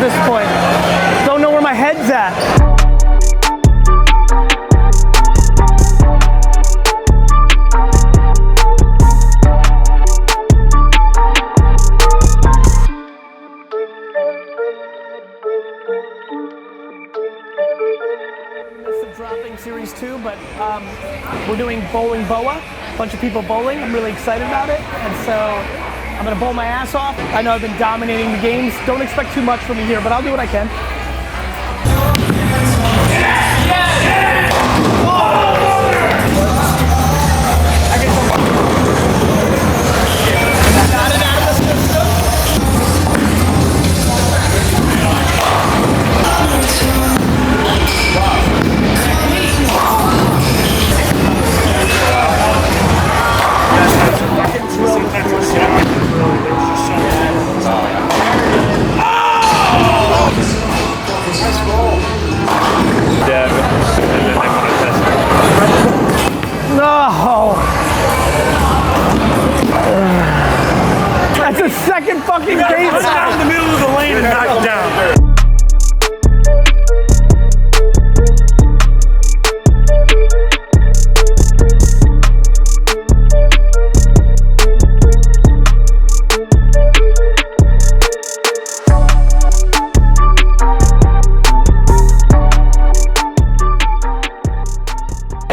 this point. Don't know where my head's at. Dropping Series 2, but we're doing Bowling Boa, a bunch of people bowling. I'm really excited about it, and so I'm gonna bowl my ass off. I know I've been dominating the games. Don't expect too much from me here, but I'll do what I can. That's the second fucking game. Put it out in the middle of the lane and knock it down.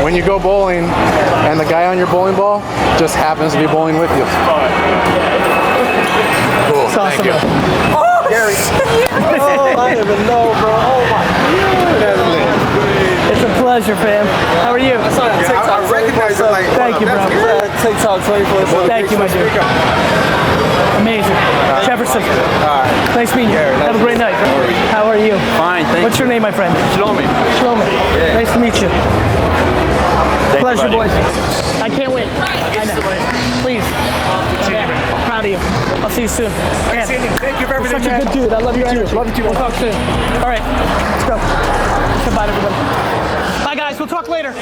When you go bowling and the guy on your bowling ball just happens to be bowling with you. Cool. Thank you. Oh, Gary. Oh, I didn't even know, bro. Oh my God. It's a pleasure, fam. How are you? I saw that TikTok. I recognize it. Like, thank you, bro. TikTok 24/7. Thank you, my dude. Amazing. Jefferson. Nice meeting you. Have a great night. How are you? Fine, thank you. What's your name, my friend? Shlomi. Shlomi. Yeah. Nice to meet you. Pleasure, you, boys. I can't wait. I know. Please. Proud of you. I'll see you soon. Man, Thank you for everything. such a good dude. I love your energy. Love you too. We'll talk soon. All right. Let's go. Goodbye, everybody. Bye, guys. We'll talk later.